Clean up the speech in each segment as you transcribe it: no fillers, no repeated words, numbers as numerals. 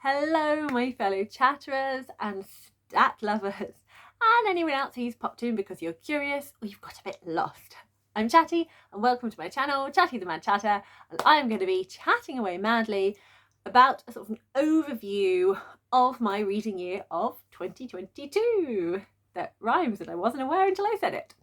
Hello, my fellow chatterers and stat lovers, and anyone else who's popped in because you're curious or you've got a bit lost. I'm Chatty, and welcome to my channel, Chatty the Mad Chatter, and I'm going to be chatting away madly about a sort of an overview of my reading year of 2022. That rhymes, and I wasn't aware until I said it.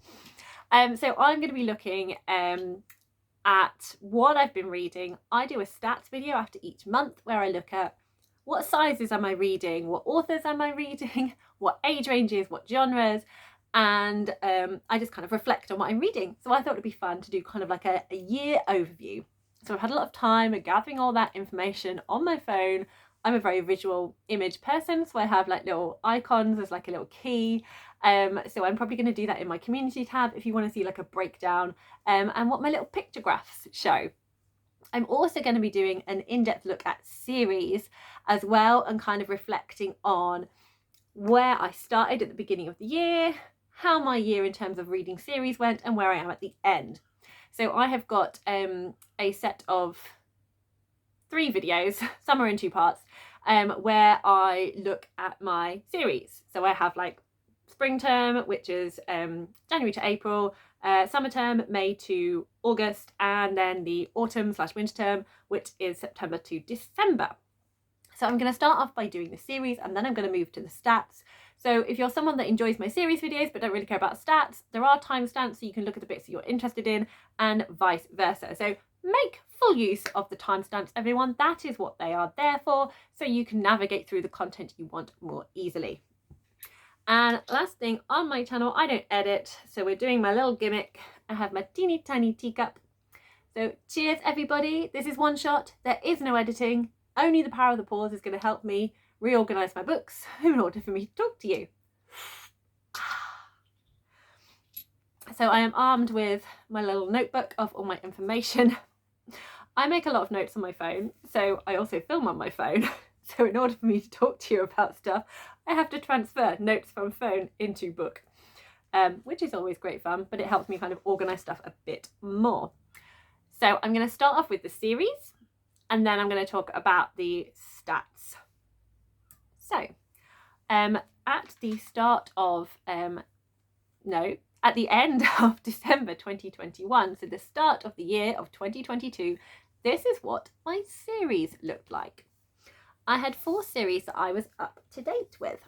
So I'm going to be looking at what I've been reading. I do a stats video after each month where I look at what sizes am I reading, what authors am I reading, what age ranges, what genres, and I just kind of reflect on what I'm reading. So I thought it'd be fun to do kind of like a year overview. So I've had a lot of time gathering all that information on my phone. I'm a very visual image person, so I have like little icons as like a little key. So I'm probably going to do that in my community tab if you want to see like a breakdown and what my little picture graphs show. I'm also going to be doing an in-depth look at series as well, and kind of reflecting on where I started at the beginning of the year, how my year in terms of reading series went, and where I am at the end. So I have got a set of 3 videos, some are in 2 parts, where I look at my series. So I have like spring term, which is January to April, summer term, May to August, and then the autumn/winter term, which is September to December. So I'm going to start off by doing the series, and then I'm going to move to the stats. So if you're someone that enjoys my series videos but don't really care about stats, there are timestamps so you can look at the bits that you're interested in, and vice versa. So make full use of the timestamps, everyone. That is what they are there for, so you can navigate through the content you want more easily. And last thing, on my channel, I don't edit, so we're doing my little gimmick. I have my teeny tiny teacup. So cheers, everybody. This is one shot. There is no editing. Only the power of the pause is going to help me reorganize my books in order for me to talk to you. So I am armed with my little notebook of all my information. I make a lot of notes on my phone, so I also film on my phone. So in order for me to talk to you about stuff, I have to transfer notes from phone into book, which is always great fun, but it helps me kind of organise stuff a bit more. So I'm going to start off with the series, and then I'm going to talk about the stats. So at the start of, at the end of December 2021, so the start of the year of 2022, this is what my series looked like. I had 4 series that I was up to date with.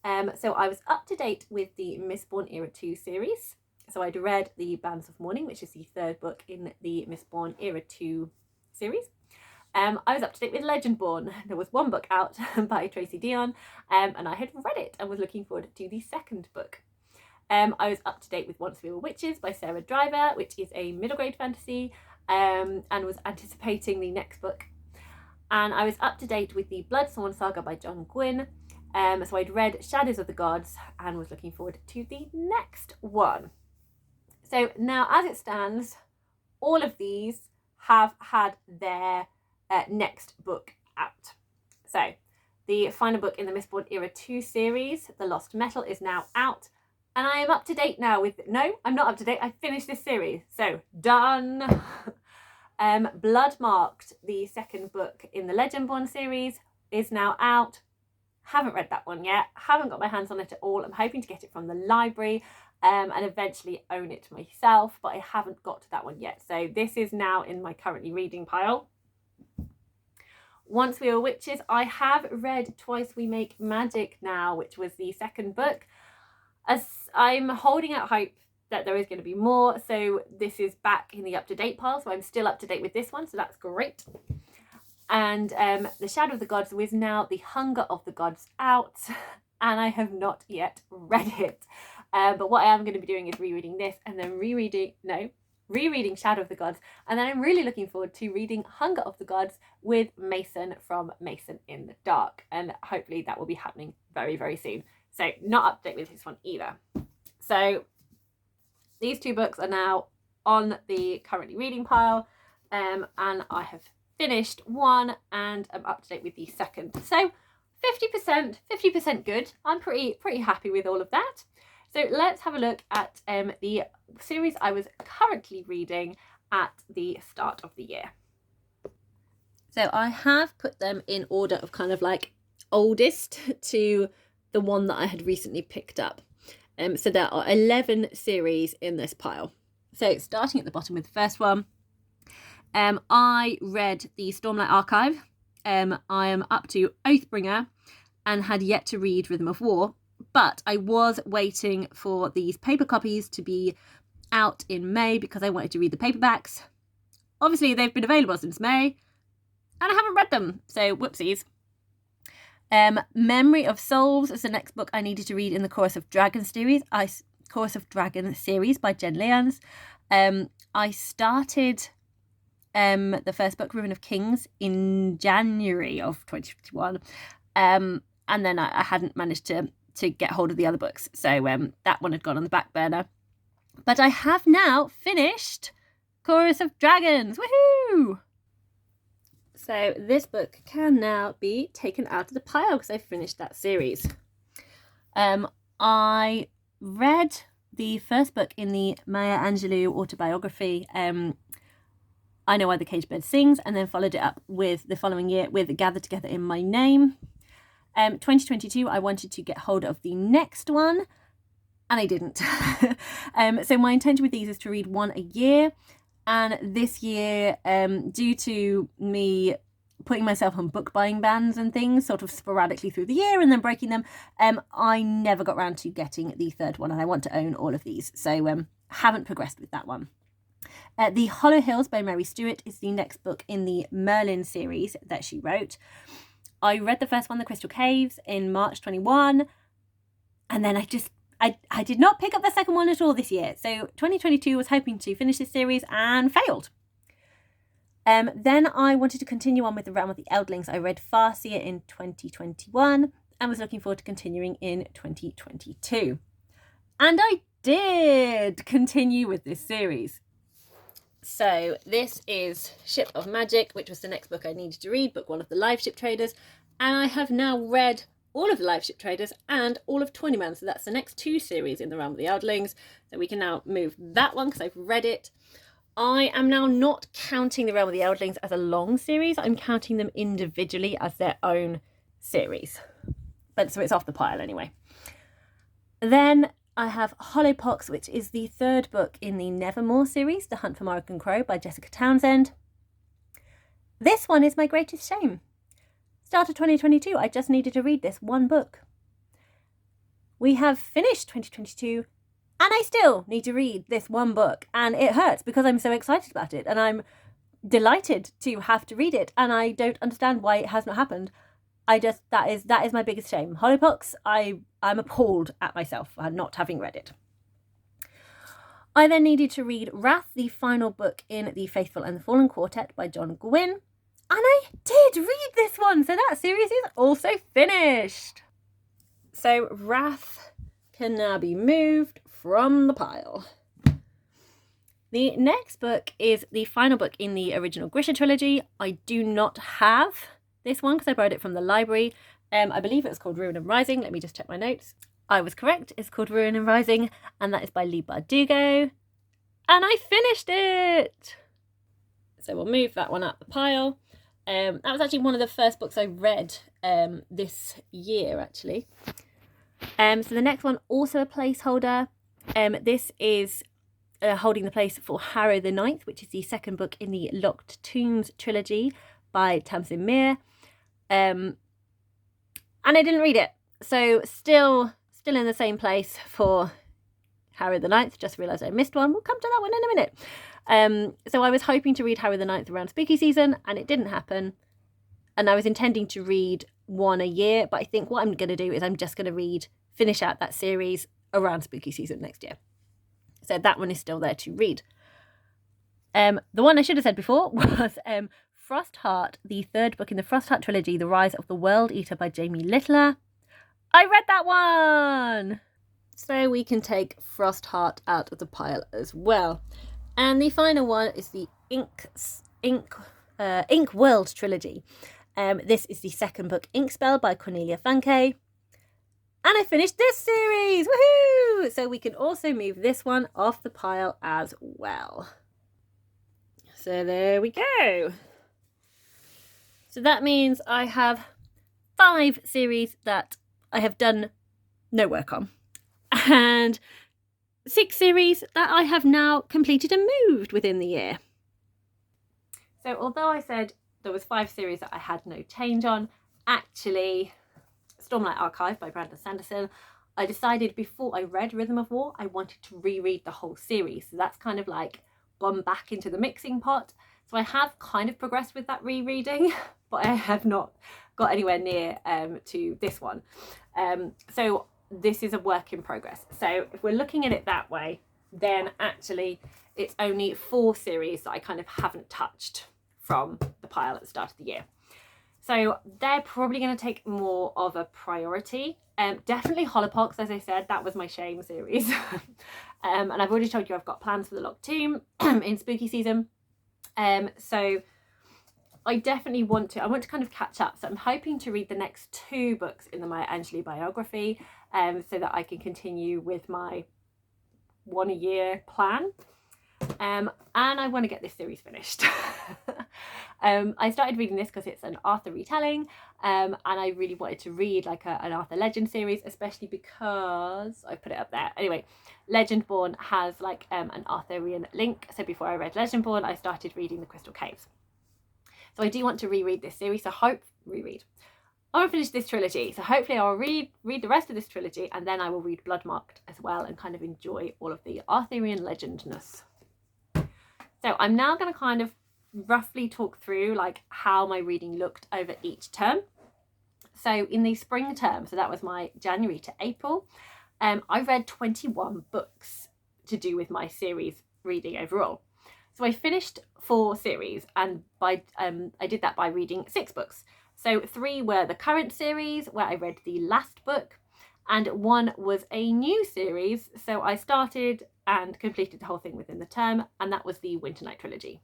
So I was up to date with the Mistborn Era 2 series. So I'd read the Bands of Mourning, which is the 3rd book in the Mistborn Era 2 series. I was up to date with Legendborn. There was 1 book out by Tracy Deonn, and I had read it and was looking forward to the 2nd book. I was up to date with Once We Were Witches by Sarah Driver, which is a middle grade fantasy, and was anticipating the next book. And I was up to date with the Blood-sworn Saga by John Gwynne. So I'd read Shadows of the Gods and was looking forward to the next one. So now, as it stands, all of these have had their next book out. So the final book in the Mistborn Era 2 series, The Lost Metal, is now out. And I am up to date now with... No, I'm not up to date. I finished this series. So, done. Bloodmarked, the 2nd book in the Legendborn series, is now out. Haven't read that one yet. Haven't got my hands on it at all. I'm hoping to get it from the library and eventually own it myself, but I haven't got to that one yet. So this is now in my currently reading pile. Once We Were Witches, I have read Twice We Make Magic now, which was the 2nd book. As I'm holding out hope that there is going to be more, so this is back in the up-to-date pile, so I'm still up to date with this one, so that's great. And The Shadow of the Gods is now The Hunger of the Gods out, and I have not yet read it. But what I am going to be doing is rereading this, and then rereading Shadow of the Gods, and then I'm really looking forward to reading Hunger of the Gods with Mason from Mason in the Dark, and hopefully that will be happening very, very soon. So not up to date with this one either. So these 2 books are now on the currently reading pile, and I have finished one and I'm up to date with the 2nd. So 50% good. I'm pretty happy with all of that. So let's have a look at the series I was currently reading at the start of the year. So I have put them in order of kind of like oldest to the one that I had recently picked up. So there are 11 series in this pile. So starting at the bottom with the first one, I read the Stormlight Archive. I am up to Oathbringer and had yet to read Rhythm of War, but I was waiting for these paper copies to be out in May because I wanted to read the paperbacks. Obviously, they've been available since May, and I haven't read them, so whoopsies. Memory of Souls is the next book I needed to read in the Chorus of Dragon series. By Jen Lyons. I started the first book, Ruin of Kings, in January of 2021, and then I hadn't managed to get hold of the other books, so that one had gone on the back burner. But I have now finished Chorus of Dragons. Woohoo! So this book can now be taken out of the pile because I've finished that series. I read the first book in the Maya Angelou autobiography, I Know Why the Caged Bird Sings, and then followed it up with the following year with Gathered Together in My Name. 2022, I wanted to get hold of the next one, and I didn't. So my intention with these is to read one a year. And this year, due to me putting myself on book buying bans and things sort of sporadically through the year and then breaking them, I never got around to getting the third one, and I want to own all of these. So haven't progressed with that one. The Hollow Hills by Mary Stewart is the next book in the Merlin series that she wrote. I read the first one, The Crystal Caves, in March 21, and then I did not pick up the second one at all this year. So 2022 was hoping to finish this series and failed. Then I wanted to continue on with The Realm of the Eldlings. I read Farseer in 2021 and was looking forward to continuing in 2022. And I did continue with this series. So this is Ship of Magic, which was the next book I needed to read, book one of the Live Ship Traders. And I have now read all of the Live Ship Traders and all of 20-Man. So that's the next two series in the Realm of the Eldlings. So we can now move that one because I've read it. I am now not counting the Realm of the Eldlings as a long series. I'm counting them individually as their own series. But so it's off the pile anyway. Then I have Hollowpox, which is the third book in the Nevermore series, The Hunt for Morrigan Crow by Jessica Townsend. This one is my greatest shame. Start of 2022, I just needed to read this one book. We have finished 2022 and I still need to read this one book, and it hurts because I'm so excited about it and I'm delighted to have to read it, and I don't understand why it has not happened. That is my biggest shame. Hollowpox, I'm appalled at myself for not having read it. I then needed to read Wrath, the final book in the Faithful and the Fallen Quartet by John Gwynne. And I did read this one, so that series is also finished. So Wrath can now be moved from the pile. The next book is the final book in the original Grisha trilogy. I do not have this one because I borrowed it from the library. I believe it was called Ruin and Rising. Let me just check my notes. I was correct. It's called Ruin and Rising, and that is by Lee Bardugo. And I finished it! So we'll move that one up the pile. That was actually one of the first books I read this year, actually. So the next one, also a placeholder. This is holding the place for Harrow the Ninth, which is the second book in the Locked Tombs trilogy by Tamsin Muir. And I didn't read it. So still in the same place for Harrow the Ninth. Just realised I missed one. We'll come to that one in a minute. So I was hoping to read Harrow the Ninth around spooky season, and it didn't happen. And I was intending to read one a year, but I think what I'm going to do is I'm just going to finish out that series around spooky season next year. So that one is still there to read. The one I should have said before was Frostheart, the third book in the Frostheart trilogy, The Rise of the World Eater by Jamie Littler. I read that one! So we can take Frostheart out of the pile as well. And the final one is the Ink World trilogy. This is the second book, Inkspell by Cornelia Funke. And I finished this series! Woohoo! So we can also move this one off the pile as well. So there we go. So that means I have 5 series that I have done no work on, and 6 series that I have now completed and moved within the year. So although I said there was 5 series that I had no change on, actually Stormlight Archive by Brandon Sanderson, I decided before I read Rhythm of War I wanted to reread the whole series. So that's kind of like gone back into the mixing pot. So I have kind of progressed with that rereading, but I have not got anywhere near to this one. So this is a work in progress. So if we're looking at it that way, then actually it's only 4 series that I kind of haven't touched from the pile at the start of the year. So they're probably going to take more of a priority. Definitely Holopox, as I said, that was my shame series. And I've already told you I've got plans for the Locked Tomb in spooky season. So I definitely want to kind of catch up. So I'm hoping to read the next 2 books in the Maya Angelou biography, so that I can continue with my 1 a year plan. And I want to get this series finished. I started reading this because it's an Arthur retelling, and I really wanted to read like an Arthur Legend series, especially because I put it up there. Anyway, Legendborn has like an Arthurian link. So before I read Legendborn, I started reading The Crystal Caves. So I do want to reread this series. So I want to finish this trilogy. So hopefully I'll read the rest of this trilogy, and then I will read Bloodmarked as well and kind of enjoy all of the Arthurian legendness. So I'm now going to kind of roughly talk through like how my reading looked over each term. So in the spring term, so that was my January to April, I read 21 books to do with my series reading overall. So I finished 4 series, and I did that by reading 6 books. So 3 were the current series where I read the last book, and 1 was a new series. So I started and completed the whole thing within the term, and that was the Winter Night trilogy.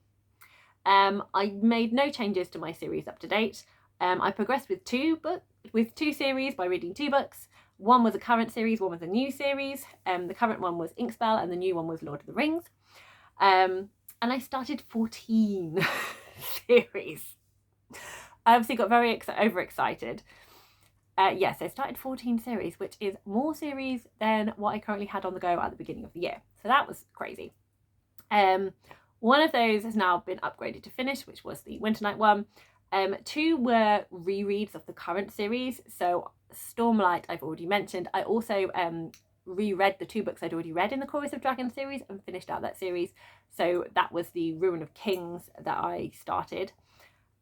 I made no changes to my series up to date. I progressed with 2 series by reading 2 books. 1 was a current series, 1 was a new series. The current one was Inkspell, and the new one was Lord of the Rings. And I started 14 series. I obviously got very overexcited. Yes, I started 14 series, which is more series than what I currently had on the go at the beginning of the year. So that was crazy. One of those has now been upgraded to finish, which was the Winter Night one. 2 were rereads of the current series. So Stormlight, I've already mentioned. I also reread the 2 books I'd already read in the Chorus of Dragons series and finished out that series. So that was the Ruin of Kings that I started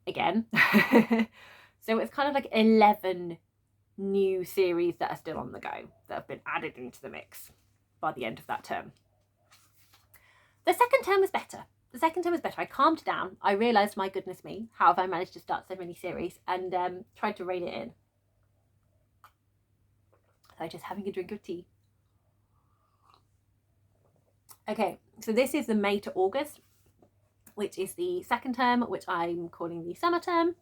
again. So it's kind of like 11 new series that are still on the go that have been added into the mix by the end of that term. The second term was better. I calmed down. I realised, my goodness me, how have I managed to start so many series, and tried to rein it in. So just having a drink of tea. Okay, so this is the May to August, which is the second term, which I'm calling the summer term.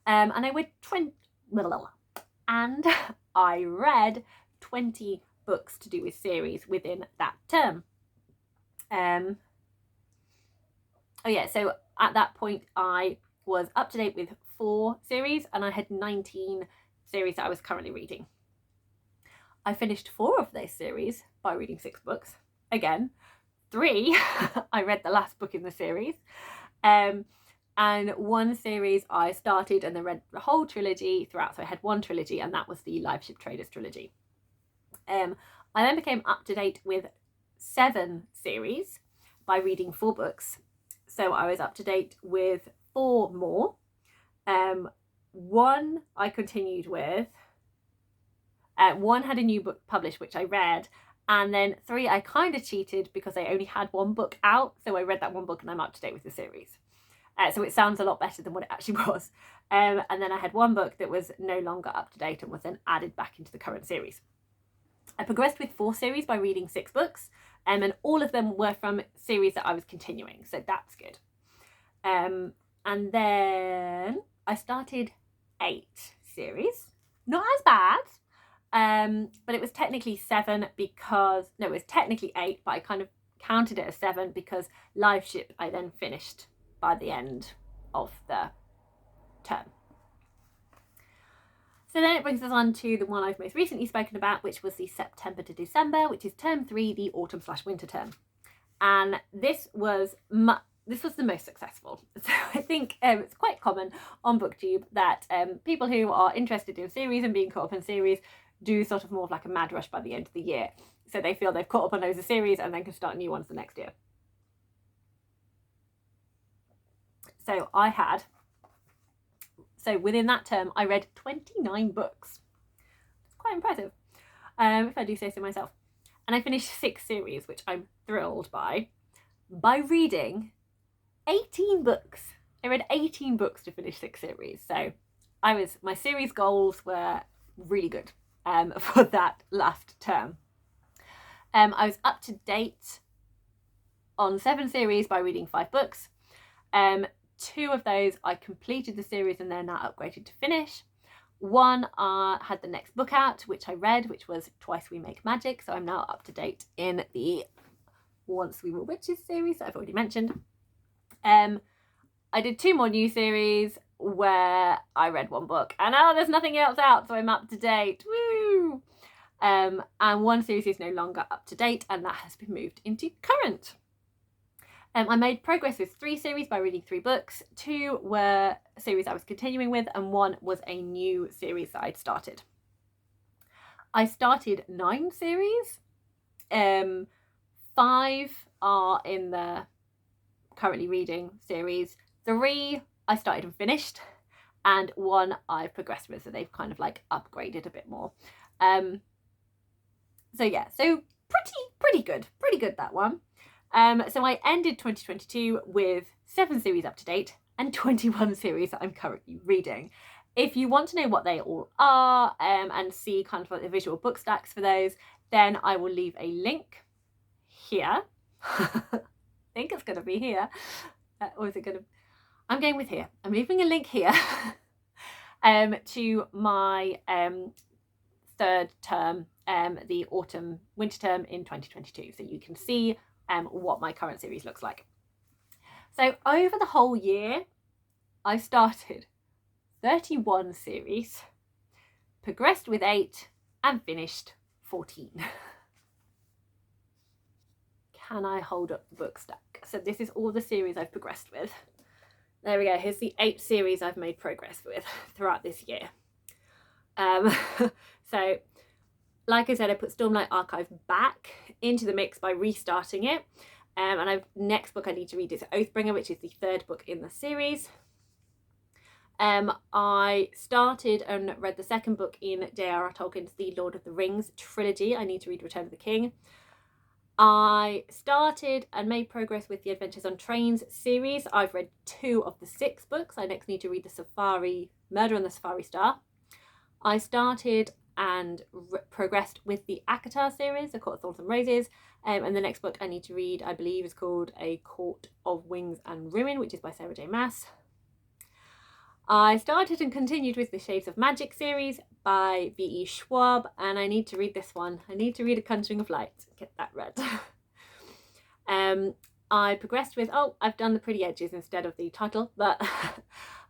And I read 20 books to do with series within that term. So at that point I was up to date with 4 series, and I had 19 series that I was currently reading. I finished 4 of those series by reading 6 books. Again, 3 I read the last book in the series, and 1 series I started and then read the whole trilogy throughout. So I had 1 trilogy, and that was the Live Ship Traders trilogy. I then became up to date with 7 series by reading 4 books. So I was up to date with 4 more. 1 I continued with. 1 had a new book published, which I read. And then 3 I kind of cheated because I only had 1 book out. So I read that 1 book and I'm up to date with the series. So it sounds a lot better than what it actually was. And then I had 1 book that was no longer up to date and was then added back into the current series. I progressed with 4 series by reading 6 books, and all of them were from series that I was continuing, so that's good. And then I started 8 series. Not as bad, but it was technically 7 because, no, it was technically 8, but I kind of counted it as 7 because Live Ship I then finished by the end of the term. So then it brings us on to the one I've most recently spoken about, which was the September to December, which is term 3, the autumn/winter term. And this was the most successful. So I think it's quite common on BookTube that people who are interested in series and being caught up in series do sort of more of like a mad rush by the end of the year. So they feel they've caught up on loads of series and then can start new ones the next year. So within that term, I read 29 books. It's quite impressive, if I do say so myself. And I finished 6 series, which I'm thrilled by reading 18 books. I read 18 books to finish 6 series. So my series goals were really good for that last term. I was up to date on 7 series by reading 5 books. 2 of those I completed the series and they're now upgraded to finish. 1 had the next book out, which I read, which was Twice We Make Magic. So I'm now up to date in the Once We Were Witches series that I've already mentioned. I did 2 more new series where I read 1 book and there's nothing else out, so I'm up to date. Woo! And 1 series is no longer up to date and that has been moved into current. I made progress with 3 series by reading 3 books. 2 were series I was continuing with and 1 was a new series that I'd started. I started 9 series. 5 are in the currently reading series. 3 I started and finished, and 1 I've progressed with, so they've kind of like upgraded a bit more. So yeah, so pretty good that one. So I ended 2022 with 7 series up to date and 21 series that I'm currently reading. If you want to know what they all are and see kind of like the visual book stacks for those, then I will leave a link here. I think it's going to be here. Or is it going to... I'm going with here. I'm leaving a link here to my 3rd term, the autumn-winter term in 2022. So you can see what my current series looks like. So over the whole year, I started 31 series, progressed with 8 and finished 14. Can I hold up the book stack? So this is all the series I've progressed with. There we go. Here's the 8 series I've made progress with throughout this year. So like I said, I put Stormlight Archive back into the mix by restarting it. And next book I need to read is Oathbringer, which is the 3rd book in the series. I started and read the 2nd book in J.R.R. Tolkien's The Lord of the Rings trilogy. I need to read Return of the King. I started and made progress with the Adventures on Trains series. I've read 2 of the 6 books. I next need to read the Murder on the Safari Star. I started and progressed with the ACOTAR series, The Court of Thorns and Roses, and the next book I need to read, I believe, is called A Court of Wings and Ruin, which is by Sarah J. Maas. I started and continued with the Shades of Magic series by V.E. Schwab, and I need to read this one. I need to read A Conjuring of Light, get that read. I progressed with, I've done the Pretty Edges instead of the title, but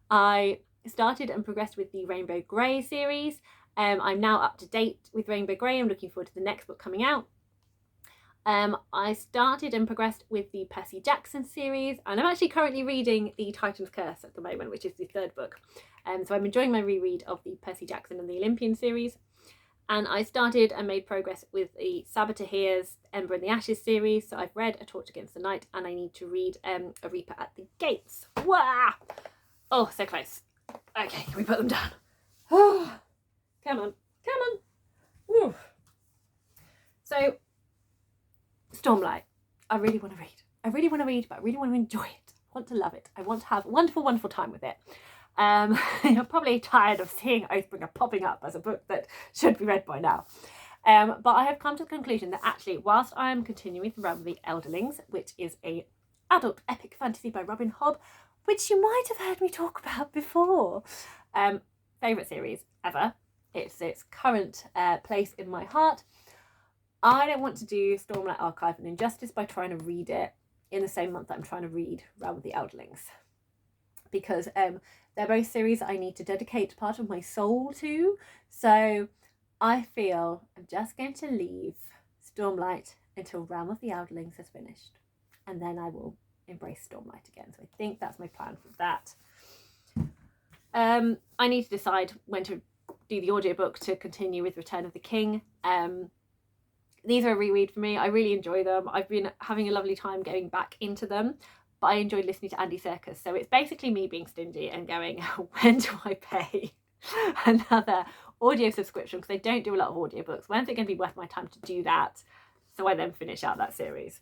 I started and progressed with the Rainbow Grey series. I'm now up to date with Rainbow Grey. I'm looking forward to the next book coming out. I started and progressed with the Percy Jackson series, and I'm actually currently reading The Titan's Curse at the moment, which is the 3rd book. So I'm enjoying my reread of the Percy Jackson and the Olympian series. And I started and made progress with the Sabatahir's Ember in the Ashes series. So I've read A Torch Against the Night, and I need to read A Reaper at the Gates. Wah! Oh, so close. Okay, can we put them down? Oh, come on. Woo. So, Stormlight. I really want to read. But I really want to enjoy it. I want to love it. I want to have a wonderful, wonderful time with it. You're probably tired of seeing Oathbringer popping up as a book that should be read by now. But I have come to the conclusion that actually, whilst I am continuing the run with the Elderlings, which is a adult epic fantasy by Robin Hobb, which you might have heard me talk about before. Favourite series ever. It's its current place in my heart. I don't want to do Stormlight Archive an injustice by trying to read it in the same month that I'm trying to read Realm of the Elderlings. Because They're both series I need to dedicate part of my soul to. So I feel I'm just going to leave Stormlight until Realm of the Elderlings has finished. And then I will embrace Stormlight again. So I think that's my plan for that. I need to decide when to do the audiobook to continue with Return of the King. These are a reread for me. I really enjoy them. I've been having a lovely time getting back into them, but I enjoyed listening to Andy Serkis. So it's basically me being stingy and going, when do I pay another audio subscription? Because I don't do a lot of audiobooks. When's it going to be worth my time to do that? So I then finish out that series.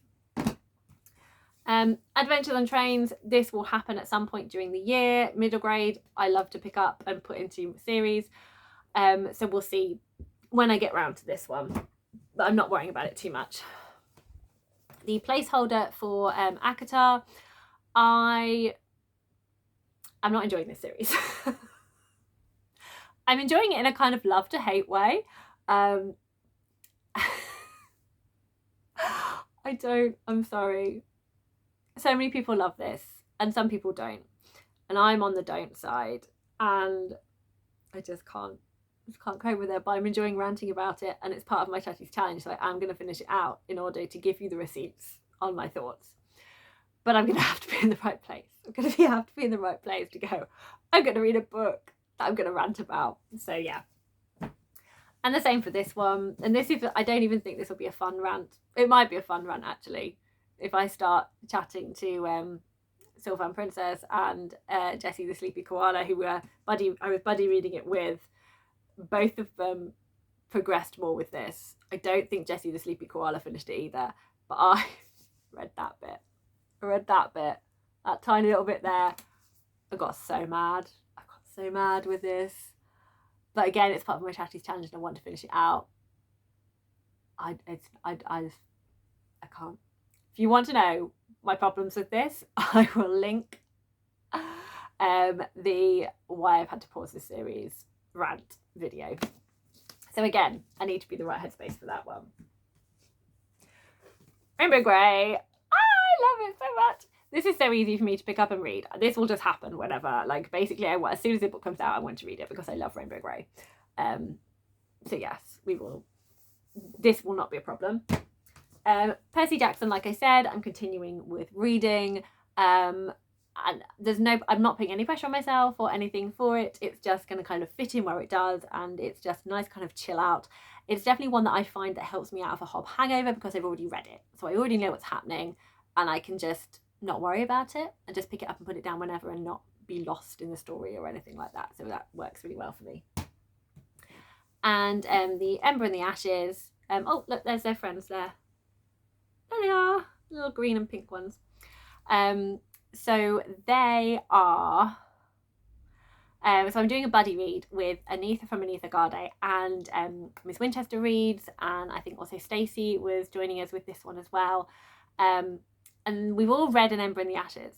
Adventures on Trains, this will happen at some point during the year. Middle grade, I love to pick up and put into series. So we'll see when I get round to this one, but I'm not worrying about it too much. The placeholder for ACOTAR, I'm not enjoying this series. I'm enjoying it in a kind of love to hate way. I'm sorry. So many people love this and some people don't. And I'm on the don't side and I just can't cope with it, but I'm enjoying ranting about it and it's part of my Chatty's challenge, so I am going to finish it out in order to give you the receipts on my thoughts. But I'm going to have to be in the right place. I'm going to have to be in the right place to go, I'm going to read a book that I'm going to rant about. So yeah. And the same for this one. And this is, I don't even think this will be a fun rant. It might be a fun rant actually, if I start chatting to Sylvan Princess and Jessie the Sleepy Koala, who I was buddy reading it with. Both of them progressed more with this. I don't think Jessie the Sleepy Koala finished it either, but I read that bit. That tiny little bit there. I got so mad with this. But again, it's part of my Chatty's challenge and I want to finish it out. I can't. If you want to know my problems with this, I will link the why I've had to pause this series rant video. So again, I need to be in the right headspace for that one. Rainbow Grey, I love it so much. This is so easy for me to pick up and read. This will just happen whenever, like basically as soon as the book comes out I want to read it because I love Rainbow Grey. So yes, this will not be a problem. Percy Jackson, like I said, I'm continuing with reading. And I'm not putting any pressure on myself or anything for it. It's just going to kind of fit in where it does, and it's just nice kind of chill out. It's definitely one that I find that helps me out of a Hob hangover because I've already read it. So I already know what's happening and I can just not worry about it and just pick it up and put it down whenever and not be lost in the story or anything like that. So that works really well for me. And the Ember and the Ashes. Oh, look, there's their friends there. There they are, little green and pink ones. So they are, so I'm doing a buddy read with Anitha from Anitha Garde and Miss Winchester reads, and I think also Stacey was joining us with this one as well. And we've all read An Ember in the Ashes.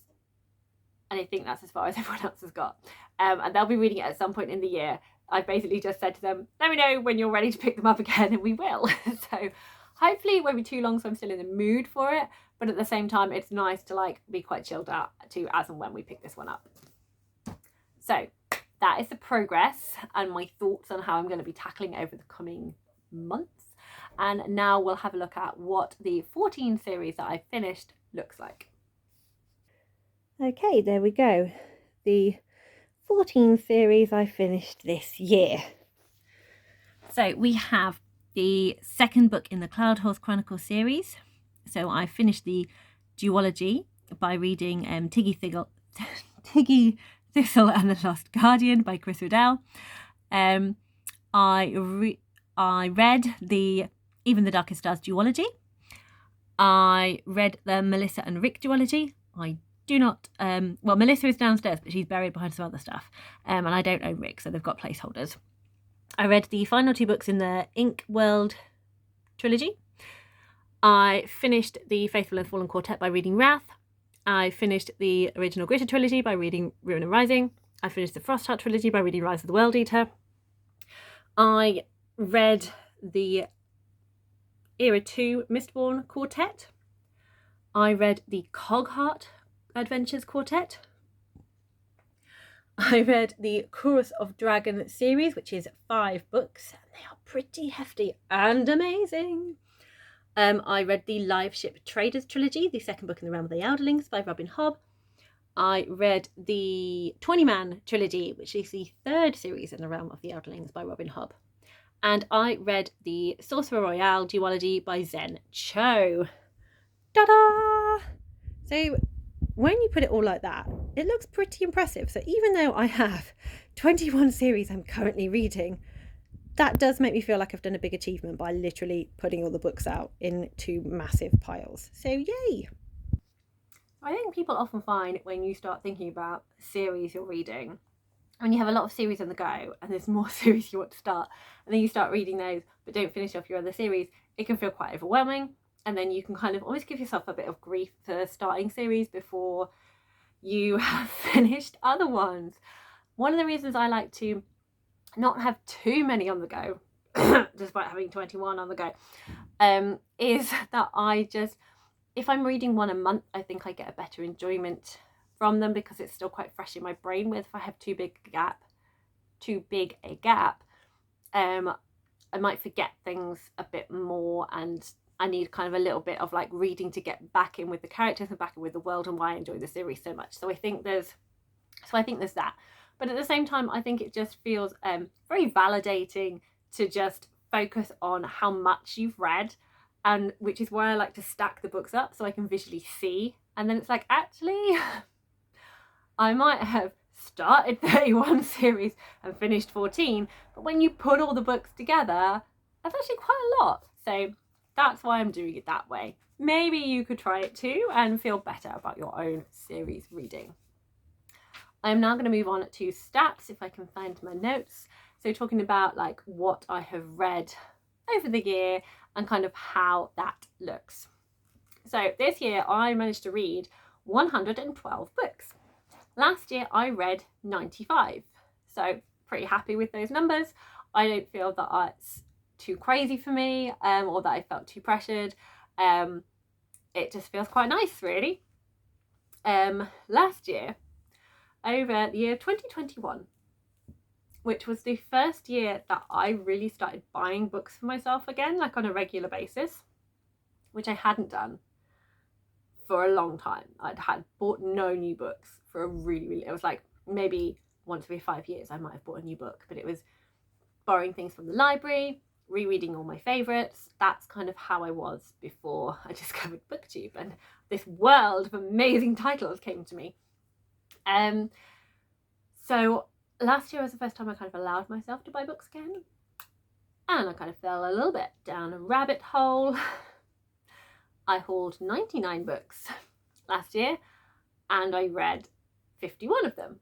And I think that's as far as everyone else has got. And they'll be reading it at some point in the year. I've basically just said to them, let me know when you're ready to pick them up again, and we will. So hopefully it won't be too long so I'm still in the mood for it. But at the same time, it's nice to like be quite chilled out to as and when we pick this one up. So that is the progress and my thoughts on how I'm going to be tackling over the coming months. And now we'll have a look at what the 14 series that I've finished looks like. Okay, there we go. The 14 series I finished this year. So we have the second book in the Cloud Horse Chronicles series. So I finished the duology by reading Tiggy Thistle and the Lost Guardian by Chris Riddell. I read the Even the Darkest Stars duology. I read the Melissa and Rick duology. I do not, well, Melissa is downstairs, but she's buried behind some other stuff. And I don't own Rick, so they've got placeholders. I read the final two books in the Ink World trilogy. I finished the Faithful and Fallen Quartet by reading Wrath. I finished the original Gritter trilogy by reading Ruin and Rising. I finished the Frostheart trilogy by reading Rise of the World Eater. I read the Era 2 Mistborn Quartet. I read the Cogheart Adventures Quartet. I read the Chorus of Dragon series, which is 5 books, and they are pretty hefty and amazing. I read the Live Ship Traders trilogy, the second book in the Realm of the Elderlings by Robin Hobb. I read the 20-Man trilogy, which is the 3rd series in the Realm of the Elderlings by Robin Hobb. And I read the Sorcerer Royale duology by Zen Cho. Ta-da! So when you put it all like that, it looks pretty impressive. So even though I have 21 series I'm currently reading, that does make me feel like I've done a big achievement by literally putting all the books out into massive piles. So yay! I think people often find when you start thinking about series you're reading, when you have a lot of series on the go and there's more series you want to start, and then you start reading those but don't finish off your other series, it can feel quite overwhelming. And then you can kind of almost give yourself a bit of grief for starting series before you have finished other ones. One of the reasons I like to not have too many on the go, despite having 21 on the go, is that if I'm reading one a month, I think I get a better enjoyment from them because it's still quite fresh in my brain. With if I have too big a gap, I might forget things a bit more, and I need kind of a little bit of like reading to get back in with the characters and back in with the world and why I enjoy the series so much. So I think there's that. But at the same time, I think it just feels very validating to just focus on how much you've read, and which is why I like to stack the books up so I can visually see. And then it's like, actually, I might have started 31 series and finished 14, but when you put all the books together, that's actually quite a lot. So that's why I'm doing it that way. Maybe you could try it too and feel better about your own series reading. I'm now going to move on to stats, if I can find my notes. So talking about like what I have read over the year and kind of how that looks. So this year I managed to read 112 books. Last year I read 95. So pretty happy with those numbers. I don't feel that it's too crazy for me or that I felt too pressured. It just feels quite nice, really. Last year, over the year 2021, which was the first year that I really started buying books for myself again, like on a regular basis, which I hadn't done for a long time. I'd bought no new books for a really, it was like maybe once every 5 years I might have bought a new book, but it was borrowing things from the library, rereading all my favourites. That's kind of how I was before I discovered BookTube and this world of amazing titles came to me. So last year was the first time I kind of allowed myself to buy books again, and I kind of fell a little bit down a rabbit hole. I hauled 99 books last year and I read 51 of them.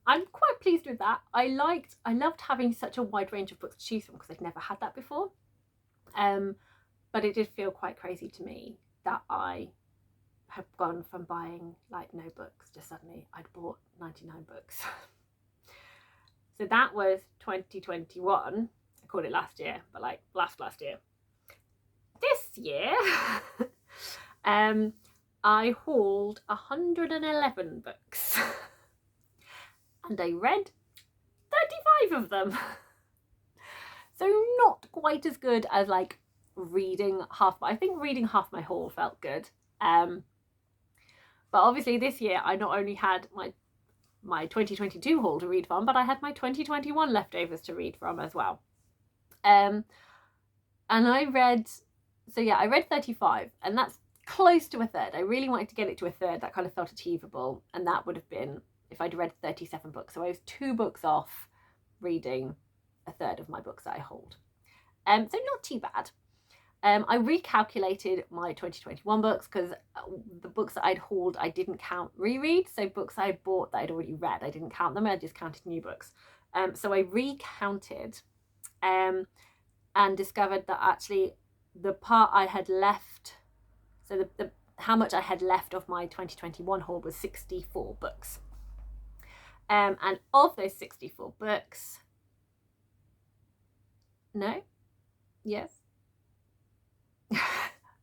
I'm quite pleased with that. I loved having such a wide range of books to choose from because I'd never had that before. But it did feel quite crazy to me that I have gone from buying like no books to suddenly I'd bought 99 books. So that was 2021. I called it last year, but like last year. This year, I hauled 111 books and I read 35 of them. So not quite as good as like reading half. I think reading half my haul felt good. But obviously this year I not only had my 2022 haul to read from, but I had my 2021 leftovers to read from as well. And I read 35, and that's close to a third. I really wanted to get it to a third. That kind of felt achievable, and that would have been if I'd read 37 books. So I was 2 books off reading a third of my books that I hold. So not too bad. I recalculated my 2021 books because the books that I'd hauled, I didn't count rereads. So books I bought that I'd already read, I didn't count them. I just counted new books. So I recounted and discovered that actually the part I had left, so the how much I had left of my 2021 haul was 64 books. And of those 64 books, no? Yes?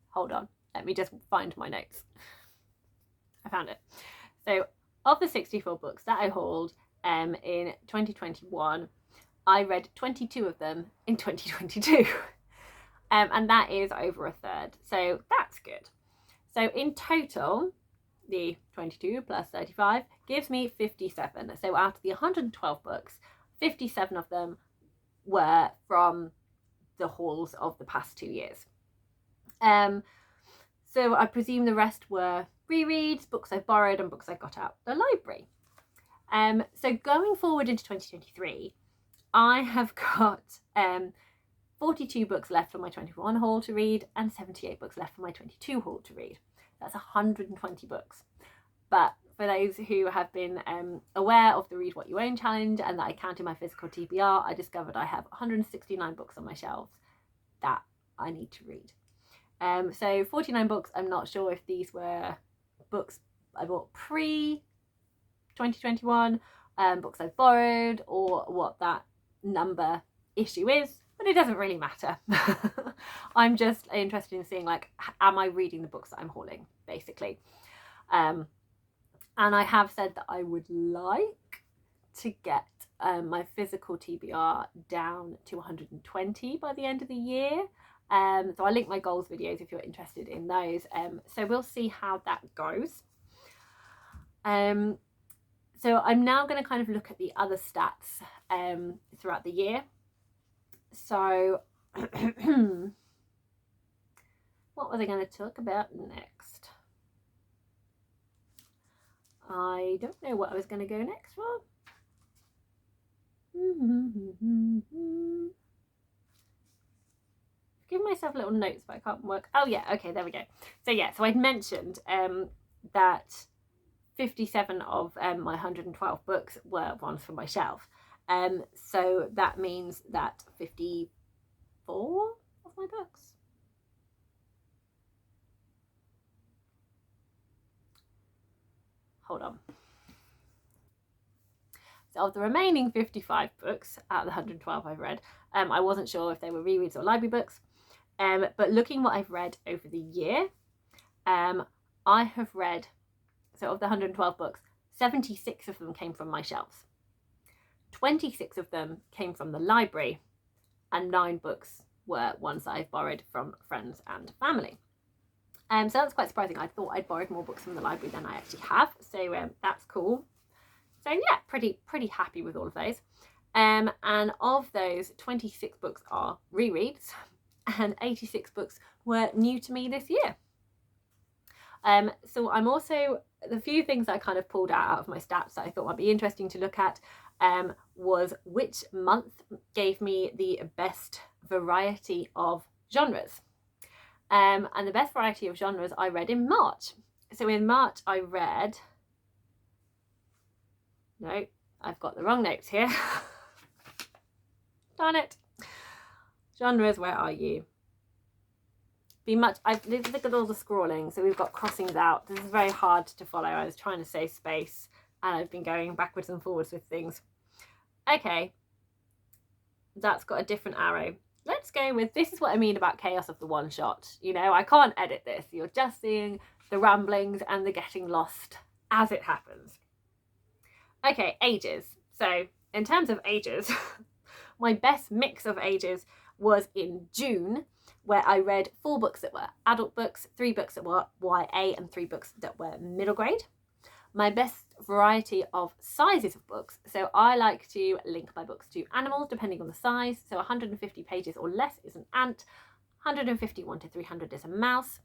Hold on, let me just find my notes. I found it. So of the 64 books that I hauled in 2021, I read 22 of them in 2022. And that is over a third. So that's good. So in total, the 22 plus 35 gives me 57. So out of the 112 books, 57 of them were from the hauls of the past 2 years. So I presume the rest were rereads, books I've borrowed, and books I got out the library. So going forward into 2023, I have got 42 books left for my 21 haul to read and 78 books left for my 22 haul to read. That's 120 books. But for those who have been aware of the Read What You Own challenge and that I counted my physical TBR, I discovered I have 169 books on my shelves that I need to read. So 49 books, I'm not sure if these were books I bought pre-2021, books I borrowed, or what that number issue is, but it doesn't really matter. I'm just interested in seeing, like, am I reading the books that I'm hauling, basically. And I have said that I would like to get my physical TBR down to 120 by the end of the year. So I'll link my goals videos if you're interested in those. So we'll see how that goes. So I'm now going to kind of look at the other stats throughout the year. So what was I going to talk about next? I don't know what I was going to go next for. Give myself little notes, but I can't work. Oh yeah, okay, there we go. So yeah, so I'd mentioned that 57 of my 112 books were ones from my shelf. So that means that 54 of my books. Hold on. So of the remaining 55 books out of the 112 I've read, I wasn't sure if they were rereads or library books. But looking what I've read over the year, I have read, so of the 112 books, 76 of them came from my shelves. 26 of them came from the library, and 9 books were ones that I've borrowed from friends and family. So that's quite surprising. I thought I'd borrowed more books from the library than I actually have. So that's cool. So yeah, pretty happy with all of those. And of those, 26 books are rereads and 86 books were new to me this year. So I'm also, the few things I kind of pulled out of my stats that I thought might be interesting to look at was which month gave me the best variety of genres. And the best variety of genres I read in March. So in March I read, no, I've got the wrong notes here. Darn it. Genres, where are you? Look at all the scrolling. So we've got crossings out. This is very hard to follow. I was trying to save space and I've been going backwards and forwards with things. Okay. That's got a different arrow. Let's go with, this is what I mean about chaos of the one shot. You know, I can't edit this. You're just seeing the ramblings and the getting lost as it happens. Okay, ages. So in terms of ages, my best mix of ages was in June, where I read 4 books that were adult books, 3 books that were YA, and 3 books that were middle grade. My best variety of sizes of books, so I like to link my books to animals depending on the size. So 150 pages or less is an ant, 151 to 300 is a mouse.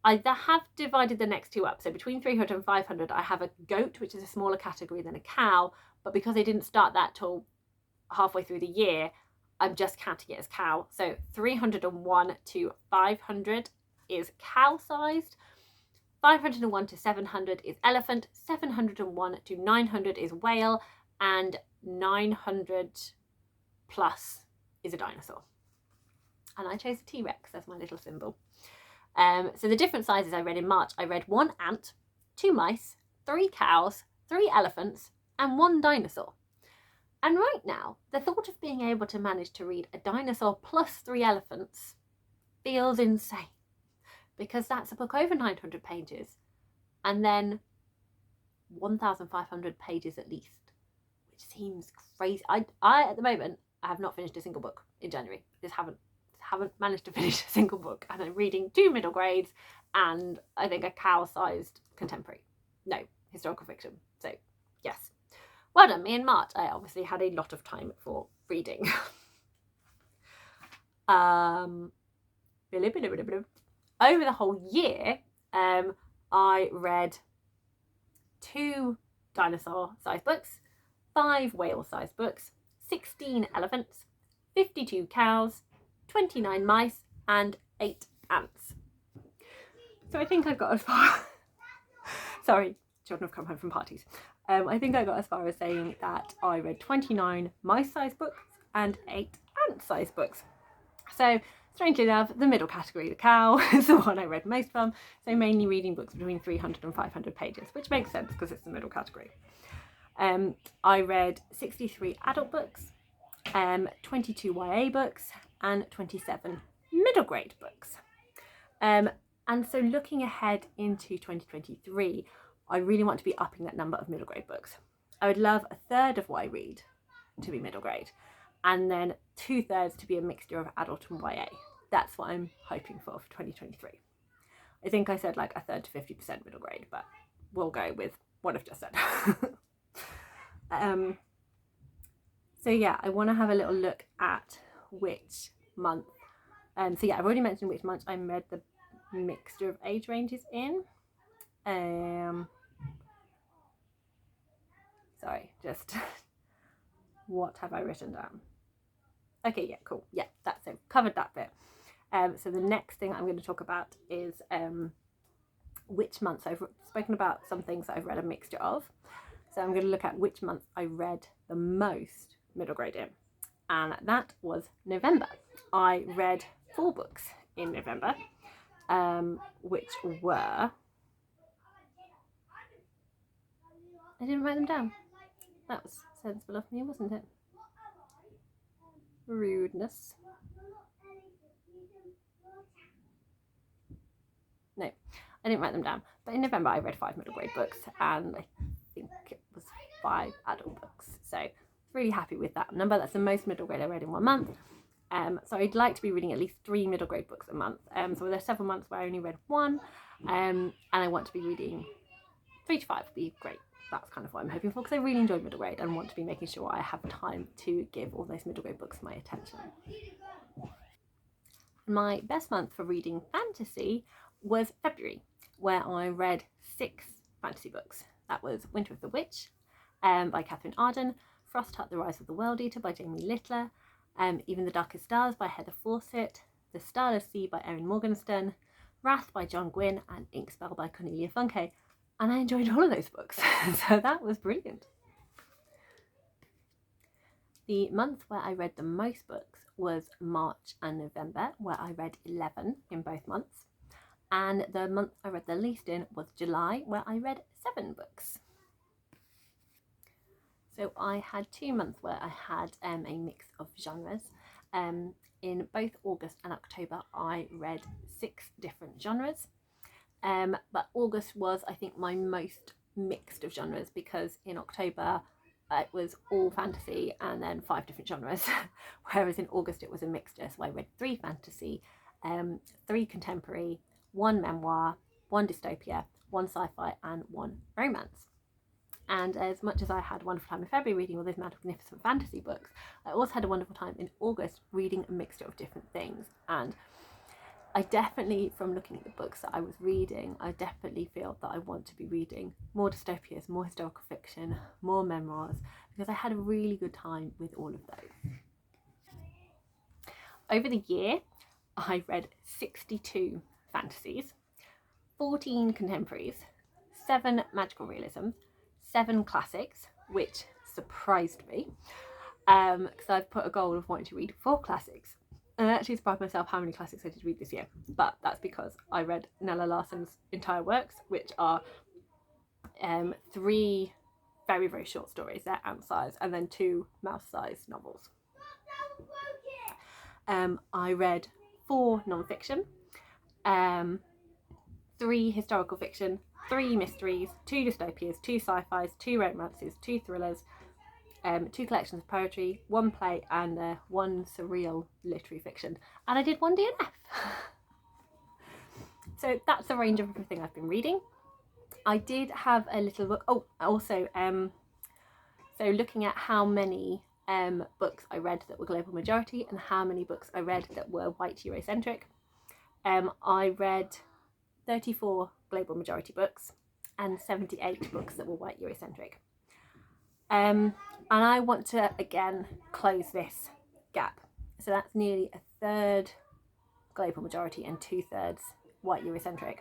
I have divided the next 2 up. So between 300 and 500, I have a goat, which is a smaller category than a cow. But because I didn't start that till halfway through the year, I'm just counting it as cow. So 301 to 500 is cow-sized. 501 to 700 is elephant. 701 to 900 is whale. And 900 plus is a dinosaur. And I chose a T-Rex as my little symbol. So the different sizes I read in March, I read 1 ant, 2 mice, 3 cows, 3 elephants, and 1 dinosaur. And right now, the thought of being able to manage to read a dinosaur plus 3 elephants feels insane, because that's a book over 900 pages. And then 1,500 pages at least, which seems crazy. I at the moment, I have not finished a single book in January. Just haven't managed to finish a single book, and I'm reading 2 middle grades and I think a cow-sized contemporary. No, historical fiction. So yes, well done me. In March I obviously had a lot of time for reading. Over the whole year, I read 2 dinosaur-sized books, 5 whale-sized books, 16 elephants, 52 cows, 29 mice, and 8 ants. So I think I got as far... Sorry, children have come home from parties. I think I got as far as saying that I read 29 mice-sized books and 8 ant-sized books. So, strangely enough, the middle category, the cow, is the one I read most from. So mainly reading books between 300 and 500 pages, which makes sense because it's the middle category. I read 63 adult books, 22 YA books, and 27 middle grade books. And so looking ahead into 2023, I really want to be upping that number of middle grade books. I would love 1/3 of what I read to be middle grade, and then 2/3 to be a mixture of adult and YA. That's what I'm hoping for 2023. I think I said like 1/3 to 50% middle grade, but we'll go with what I've just said. So yeah, I want to have a little look at which month. So yeah, I've already mentioned which month I read the mixture of age ranges in. Sorry, just what have I written down? Okay, yeah, cool. Yeah, that's it. Covered that bit. So the next thing I'm going to talk about is which months. I've spoken about some things that I've read a mixture of. So I'm going to look at which month I read the most middle grade in. And that was November. I read 4 books in November, which were... I didn't write them down. That was sensible of me, wasn't it? Rudeness. No, I didn't write them down. But in November I read 5 middle grade books, and I think it was 5 adult books. So really happy with that number. That's the most middle grade I read in 1 month. So I'd like to be reading at least 3 middle grade books a month. So there's several months where I only read 1, and I want to be reading 3 to 5 would be great. That's kind of what I'm hoping for, because I really enjoyed middle grade and want to be making sure I have time to give all those middle grade books my attention. My best month for reading fantasy was February, where I read 6 fantasy books. That was Winter of the Witch by Catherine Arden, Frost Hut: The Rise of the World Eater by Jamie Littler, Even the Darkest Stars by Heather Fawcett, The Starless Sea by Erin Morgenstern, Wrath by John Gwynne, and Inkspell by Cornelia Funke. And I enjoyed all of those books, so that was brilliant. The month where I read the most books was March and November, where I read 11 in both months. And the month I read the least in was July, where I read 7 books. So I had 2 months where I had a mix of genres. In both August and October, I read 6 different genres. But August was, I think, my most mixed of genres, because in October it was all fantasy and then 5 different genres, whereas in August it was a mixture. So I read 3 fantasy, 3 contemporary, 1 memoir, 1 dystopia, 1 sci-fi, and 1 romance. And as much as I had a wonderful time in February reading all those magnificent fantasy books, I also had a wonderful time in August reading a mixture of different things. And I definitely, from looking at the books that I was reading, I definitely feel that I want to be reading more dystopias, more historical fiction, more memoirs, because I had a really good time with all of those. Over the year, I read 62 fantasies, 14 contemporaries, 7 magical realisms, 7 classics, which surprised me, because I've put a goal of wanting to read 4 classics. And I actually surprised myself how many classics I did read this year, but that's because I read Nella Larsen's entire works, which are 3 very, very short stories. They're ant-sized, and then 2 mouse-sized novels. I read 4 non-fiction, 3 historical fiction, 3 mysteries, 2 dystopias, 2 sci-fis, 2 romances, 2 thrillers, 2 collections of poetry, 1 play, and 1 surreal literary fiction. And I did 1 DNF. So that's the range of everything I've been reading. I did have a little book. Oh, also, so looking at how many books I read that were global majority and how many books I read that were white Eurocentric. I read 34 global majority books and 78 books that were white Eurocentric. And I want to again close this gap. So that's nearly a third global majority and 2/3 white Eurocentric.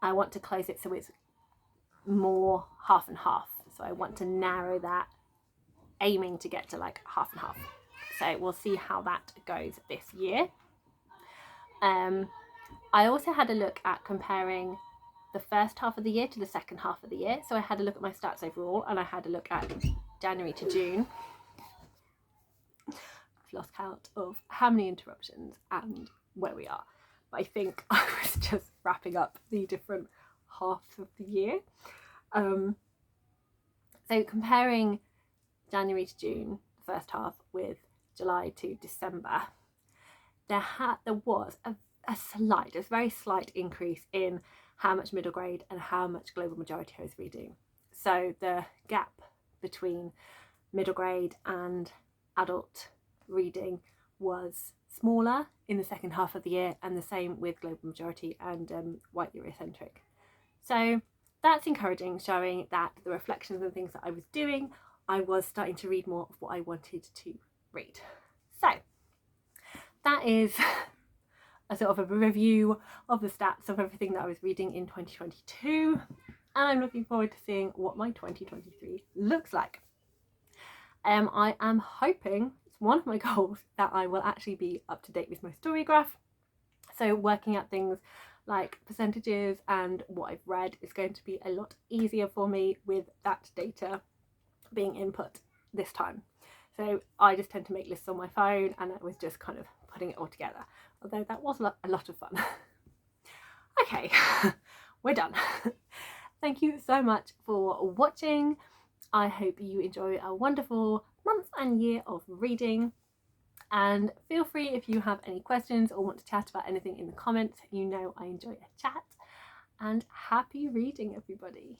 I want to close it so it's more half and half. So I want to narrow that, aiming to get to like half and half. So we'll see how that goes this year. I also had a look at comparing the first half of the year to the second half of the year. So I had a look at my stats overall, and I had a look at January to June. I've lost count of how many interruptions and where we are. But I think I was just wrapping up the different halves of the year. So comparing January to June, the first half, with July to December, there was a very slight increase in how much middle grade and how much global majority I was reading. So the gap between middle grade and adult reading was smaller in the second half of the year, and the same with global majority and white Eurocentric. So that's encouraging, showing that the reflections and things that I was doing, I was starting to read more of what I wanted to read. So that is a sort of a review of the stats of everything that I was reading in 2022, and I'm looking forward to seeing what my 2023 looks like. I am hoping, it's one of my goals, that I will actually be up to date with my story graph. So working out things like percentages and what I've read is going to be a lot easier for me with that data being input this time. So I just tend to make lists on my phone, and I was just kind of putting it all together, although that was a lot of fun. Okay, we're done. Thank you so much for watching. I hope you enjoy a wonderful month and year of reading, and feel free if you have any questions or want to chat about anything in the comments. You know I enjoy a chat, and happy reading, everybody.